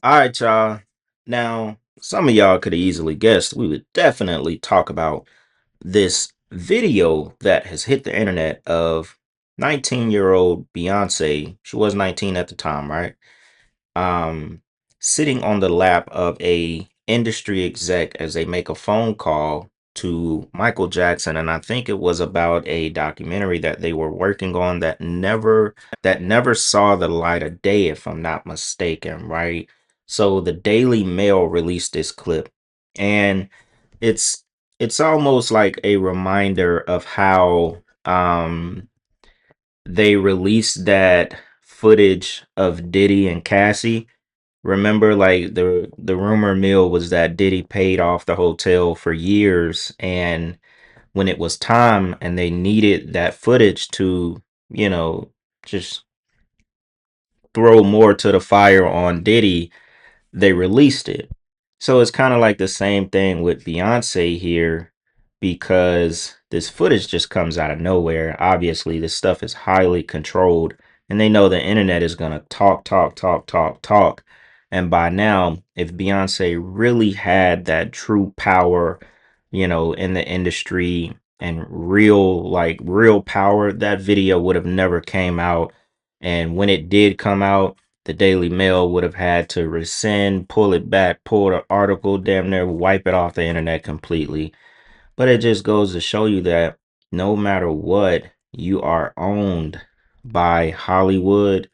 All right, y'all. Now, some of y'all could have easily guessed we would definitely talk about this video that has hit the internet of 19-year-old Beyonce. She was 19 at the time, right? um, Sitting on the lap of a industry exec as they make a phone call to Michael Jackson, and I think it was about a documentary that they were working on that never saw the light of day, if I'm not mistaken, right? So the Daily Mail released this clip, and it's it's almost like a reminder of how they released that footage of Diddy and Cassie. Remember, like the rumor mill was that Diddy paid off the hotel for years, and when it was time and they needed that footage to, you know, just throw more to the fire on Diddy, they released it. So it's kind of like the same thing with Beyonce here because this footage just comes out of nowhere. Obviously, this stuff is highly controlled and they know the internet is going to talk, talk, talk, talk, talk. And by now, if Beyonce really had that true power, in the industry and real power, that video would have never came out. And when it did come out, the Daily Mail would have had to rescind, pull it back, pull the article, damn near wipe it off the internet completely. But it just goes to show you that no matter what, you are owned by Hollywood.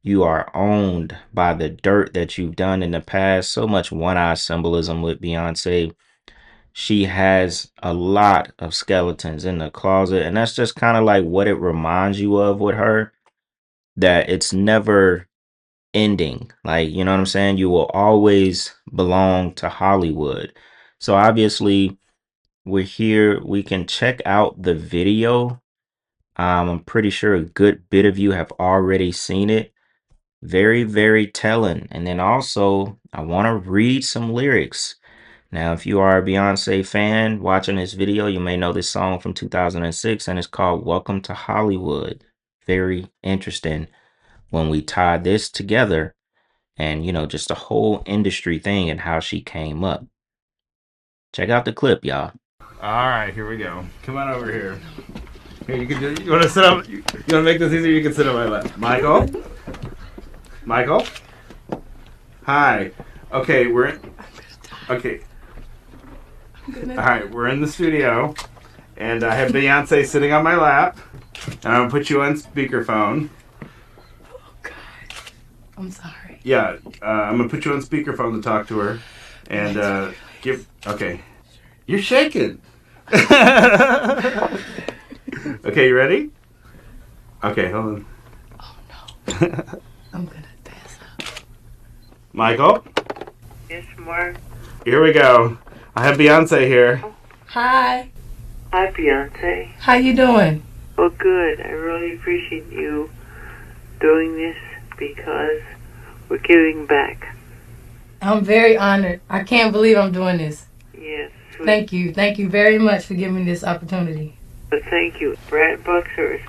You are owned by the dirt that you've done in the past. So much one-eye symbolism with Beyonce. She has a lot of skeletons in the closet, and that's just kind of like what it reminds you of with her, that it's never ending. Like, you know what I'm saying? You will always belong to Hollywood. So obviously, we're here. We can check out the video. I'm pretty sure a good bit of you have already seen it. Very, very telling. And then also, I want to read some lyrics. Now, if you are a Beyonce fan watching this video, you may know this song from 2006, and it's called Welcome to Hollywood. Very interesting when we tie this together and, just the whole industry thing and how she came up. Check out the clip, y'all. All right, here we go. Come on over here. Here, you want to sit up? You want to make this easier? You can sit on my lap. Michael? Michael? Hi. Okay, okay. All right, we're in the studio, and I have Beyonce sitting on my lap, and I'm going to put you on speakerphone. Oh, God. I'm sorry. Yeah, I'm going to put you on speakerphone to talk to her, and okay. You're shaking. Okay, you ready? Okay, hold on. Oh, no. I'm going to pass out. Michael? Yes, Mark. Here we go. I have Beyonce here. Hi. Hi, Beyonce. How you doing? Oh, good. I really appreciate you doing this because we're giving back. I'm very honored. I can't believe I'm doing this. Yes. Thank you. Thank you very much for giving me this opportunity. But thank you. Brad Buxer is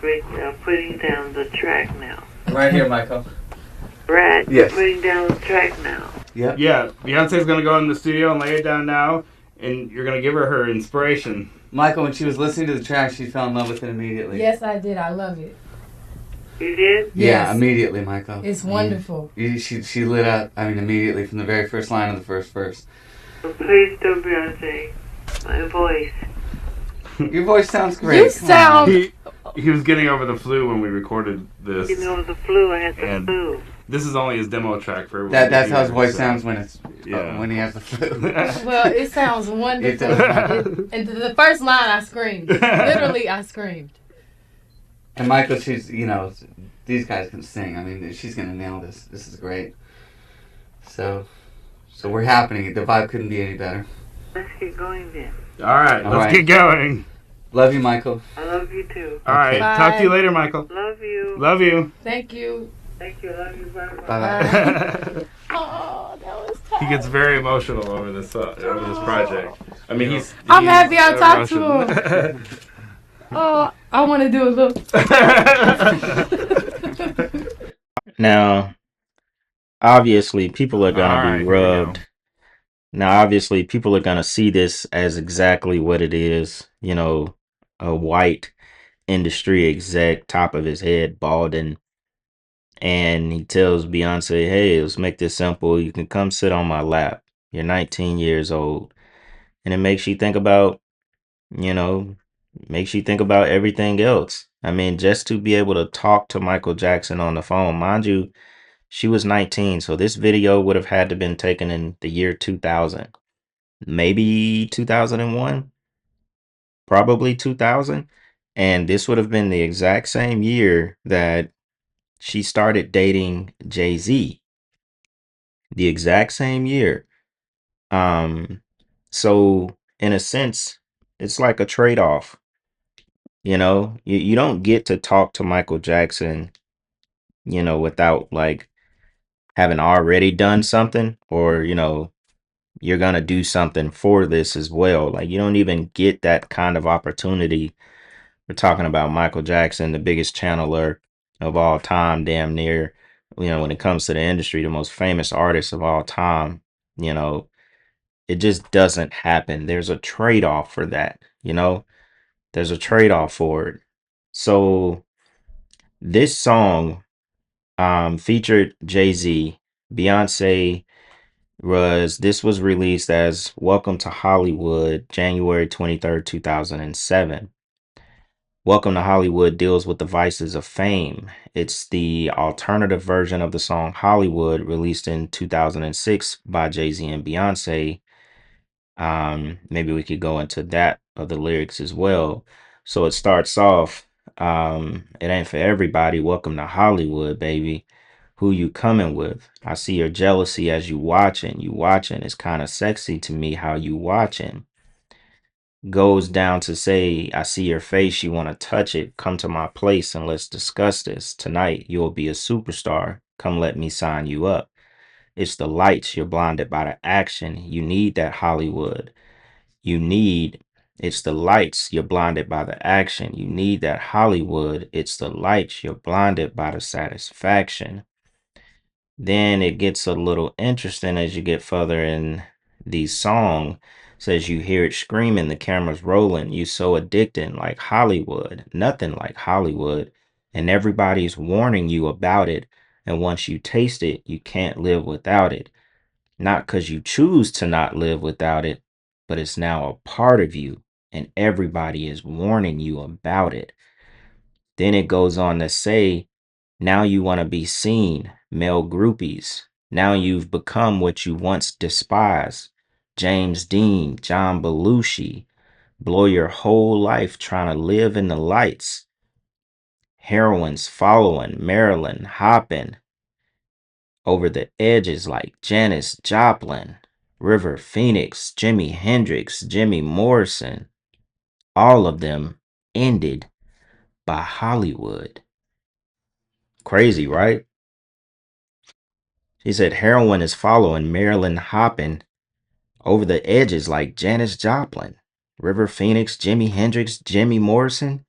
putting down the track now. Right here, Michael. Brad, Yes. putting down the track now. Yep. Yeah, Beyonce's going to go in the studio and lay it down now, and you're going to give her inspiration. Michael, when she was listening to the track, she fell in love with it immediately. Yes, I did. I love it. You did? Yeah, Yes. immediately, Michael. It's wonderful. She lit up, immediately from the very first line of the first verse. So please don't, Beyonce. My voice. Your voice sounds great. You Come sound- on. He was getting over the flu when we recorded this. You know, the flu. I had the And- flu. This is only his demo track for everyone. That's to how his hear, voice so- sounds Yeah. when he has the flu. Well, it sounds wonderful. does. And the first line, I screamed. Literally, I screamed. And Michael, she's, these guys can sing. She's going to nail this. This is great. So we're happening. The vibe couldn't be any better. Let's get going then. All right, All let's right. get going. Love you, Michael. I love you too. All right, Bye. talk to you later, Michael. Love you. Love you. Thank you. Thank you. Love you. Bye-bye. Bye-bye. Oh, that was tough. He gets very emotional over this project. I'm happy I talked to him. Oh, I want to do a little. Now, obviously people are gonna All be right, here we go. rubbed. Now, obviously, people are gonna see this as exactly what it is. You know, a white industry exec, top of his head, balding, and he tells Beyonce, "Hey, let's make this simple. You can come sit on my lap. You're 19 years old," and it makes you think about, you know, makes you think about everything else. I mean, just to be able to talk to Michael Jackson on the phone, mind you, she was 19, so this video would have had to been taken in the year 2000, maybe 2001, probably 2000, and this would have been the exact same year that she started dating Jay-Z, the exact same year. Um, so in a sense, it's like a trade-off. You don't get to talk to Michael Jackson, without like having already done something, or you're gonna do something for this as well. Like you don't even get that kind of opportunity. We're talking about Michael Jackson, the biggest channeler of all time, damn near. When it comes to the industry, the most famous artist of all time. You know, it just doesn't happen. There's a trade-off for that. There's a trade-off for it. So this song featured Jay-Z, Beyonce. This was released as Welcome to Hollywood, January 23rd, 2007. Welcome to Hollywood deals with the vices of fame. It's the alternative version of the song Hollywood, released in 2006 by Jay-Z and Beyonce. Maybe we could go into that of the lyrics as well. So it starts off, it ain't for everybody. Welcome to Hollywood, baby. Who you coming with? I see your jealousy as you watching. You watching. It's kind of sexy to me how you watching. Goes down to say, I see your face, you want to touch it. Come to my place and let's discuss this. Tonight, you'll be a superstar. Come let me sign you up. It's the lights, you're blinded by the action. You need that Hollywood. You need, it's the lights, you're blinded by the action. You need that Hollywood. It's the lights, you're blinded by the satisfaction. Then it gets a little interesting as you get further in the song. Says you hear it screaming, the camera's rolling, you so addicted like Hollywood, nothing like Hollywood, and everybody's warning you about it. And once you taste it, you can't live without it. Not because you choose to not live without it, but it's now a part of you, and everybody is warning you about it. Then it goes on to say, now you want to be seen, male groupies. Now you've become what you once despised. James Dean, John Belushi, blow your whole life trying to live in the lights. Heroines following, Marilyn hopping over the edges like Janis Joplin, River Phoenix, Jimi Hendrix, Jimmy Morrison. All of them ended by Hollywood. Crazy, right? She said heroin is following, Marilyn hopping over the edges like Janis Joplin, River Phoenix, Jimi Hendrix, Jimmy Morrison.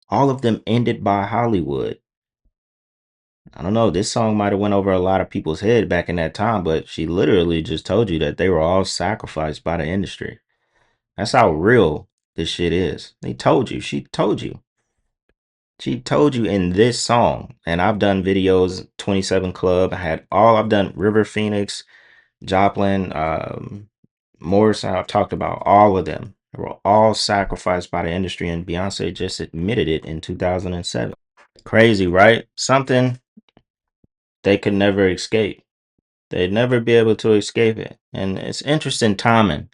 All of them ended by Hollywood. I don't know, this song might have went over a lot of people's head back in that time, but she literally just told you that they were all sacrificed by the industry. That's how real this shit is. They told you. She told you. She told you in this song. And I've done videos, 27 Club. I've done River Phoenix, Joplin, Morrison. I've talked about all of them. They were all sacrificed by the industry, and Beyonce just admitted it in 2007. Crazy, right? Something they could never escape. They'd never be able to escape it. And it's interesting timing,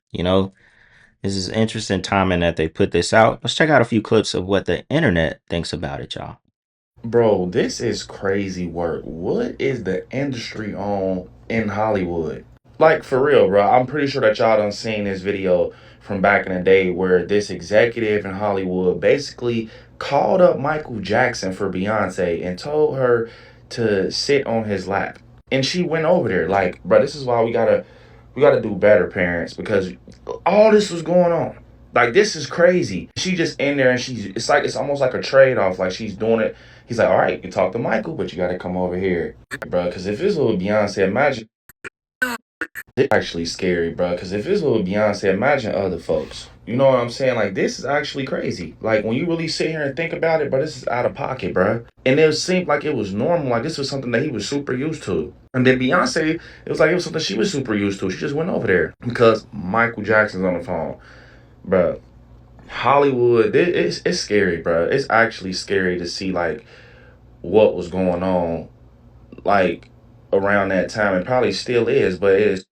This is interesting timing that they put this out. Let's check out a few clips of what the internet thinks about it, y'all. Bro, this is crazy work. What is the industry on in Hollywood? Like, for real, bro. I'm pretty sure that y'all done seen this video from back in the day where this executive in Hollywood basically called up Michael Jackson for Beyonce and told her to sit on his lap. And she went over there. Like, bro, this is why we gotta do better, parents, because all this was going on. Like, this is crazy. She just in there and it's almost like a trade off. Like, she's doing it. He's like, all right, you can talk to Michael, but you got to come over here, bro. Because if it's little Beyonce, imagine. It's actually scary, bro. Because if it's little Beyonce, imagine other folks. You know what I'm saying? Like, this is actually crazy. Like, when you really sit here and think about it, bro, this is out of pocket, bro. And it seemed like it was normal. Like, this was something that he was super used to. And then Beyonce, it was like it was something she was super used to. She just went over there because Michael Jackson's on the phone, bro. Hollywood, it's scary, bro. It's actually scary to see like what was going on, like around that time, and probably still is, but it's.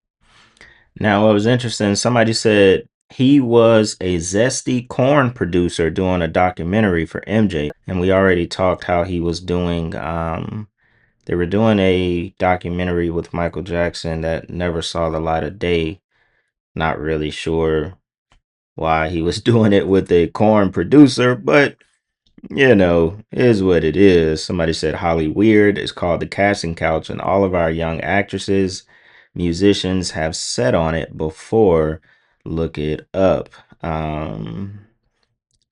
Now, what was interesting, somebody said he was a zesty corn producer doing a documentary for MJ. And we already talked how he was doing, they were doing a documentary with Michael Jackson that never saw the light of day. Not really sure why he was doing it with a corn producer, but is what it is. Somebody said Holly Weird is called the casting couch, and all of our young actresses, musicians have sat on it before. Look it up.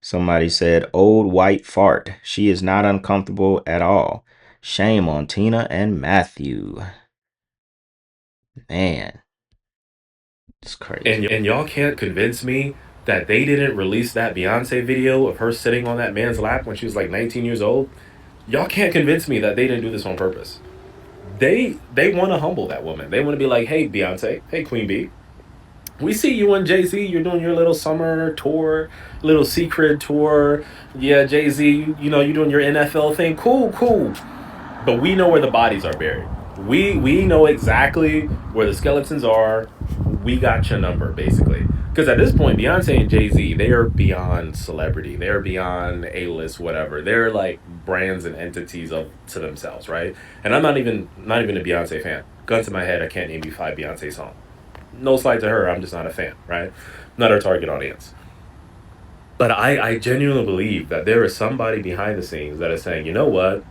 Somebody said old white fart. She is not uncomfortable at all. Shame on Tina and Matthew. Man, it's crazy. And y'all can't convince me that they didn't release that Beyonce video of her sitting on that man's lap when she was like 19 years old. Y'all can't convince me that they didn't do this on purpose. They want to humble that woman. They want to be like, hey, Beyonce, hey, Queen Bee, we see you and Jay-Z, you're doing your little summer tour, little secret tour. Yeah, Jay-Z, you're doing your NFL thing. Cool. But we know where the bodies are buried. We know exactly where the skeletons are. We got your number, basically. Because at this point, Beyonce and Jay-Z, they are beyond celebrity. They're beyond A-list, whatever. They're like brands and entities to themselves, right? And I'm not even a Beyonce fan. Gun to my head, I can't name you 5 Beyonce songs. No slight to her, I'm just not a fan, right? Not our target audience. But I genuinely believe that there is somebody behind the scenes that is saying, you know what?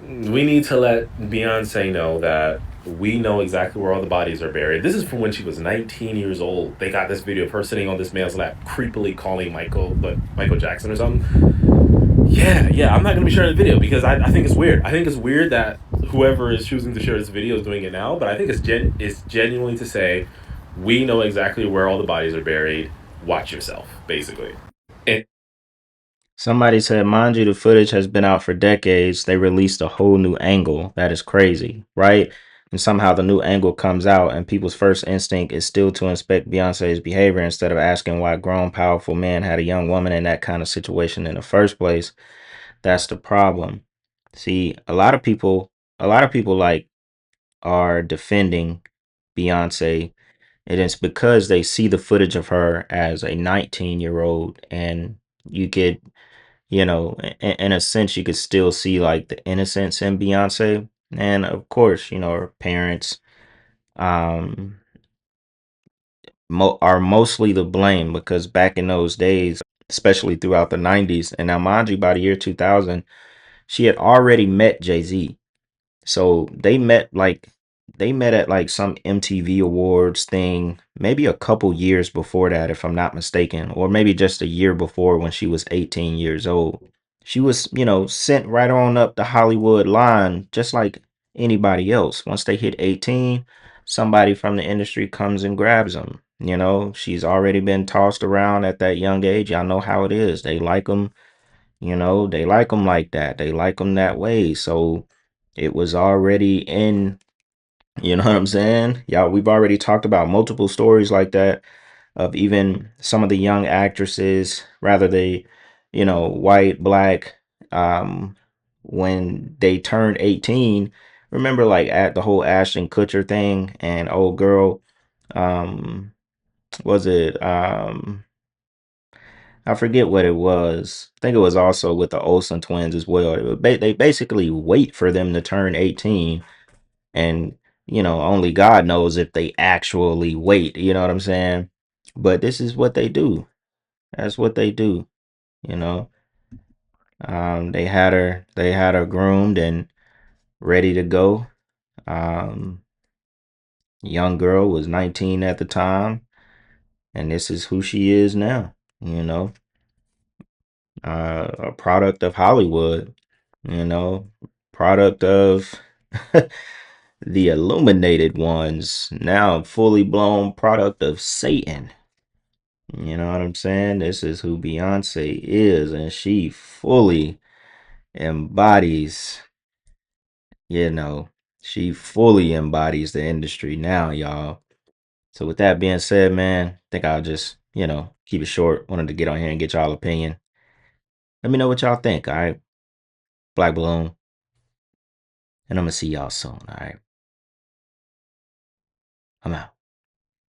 We need to let Beyonce know that we know exactly where all the bodies are buried. This is from when she was 19 years old. They got this video of her sitting on this man's lap, creepily calling Michael Jackson or something. Yeah, I'm not going to be sharing the video because I think it's weird. I think it's weird that whoever is choosing to share this video is doing it now, but I think it's genuinely to say, we know exactly where all the bodies are buried. Watch yourself, basically. And Somebody said, mind you, the footage has been out for decades. They released a whole new angle. That is crazy, right? And somehow the new angle comes out, and people's first instinct is still to inspect Beyonce's behavior instead of asking why grown, powerful men had a young woman in that kind of situation in the first place. That's the problem. See, a lot of people like are defending Beyonce, and it's because they see the footage of her as a 19-year-old, and you get in a sense, you could still see like the innocence in Beyonce. And of course, her parents um are mostly the blame because back in those days, especially throughout the 90s, and now mind you, by the year 2000, she had already met Jay-Z. So they met at like some MTV Awards thing, maybe a couple years before that, if I'm not mistaken, or maybe just a year before when she was 18 years old. She was, sent right on up the Hollywood line, just like anybody else. Once they hit 18, somebody from the industry comes and grabs them. She's already been tossed around at that young age. Y'all know how it is. They like them, they like them like that. They like them that way. So it was already in, you know what I'm saying? Yeah, we've already talked about multiple stories like that of even some of the young actresses, rather they, white, black, um, when they turned 18. Remember like at the whole Ashton Kutcher thing and old girl, um, was it I forget what it was. I think it was also with the Olsen twins as well. They basically wait for them to turn 18, and only God knows if they actually wait. You know what I'm saying? But this is what they do. That's what they do. You know. They had her groomed and ready to go. Um, Young girl was 19 at the time, and this is who she is now. you know, a product of Hollywood, product of the illuminated ones, now fully blown product of Satan. You know what I'm saying? This is who Beyonce is, and she fully embodies, you know, she fully embodies the industry now, y'all. So with that being said, man, I think I'll just, keep it short. Wanted to get on here and get y'all opinion. Let me know what y'all think, all right? Black Balloon. And I'm gonna see y'all soon, all right? I'm out.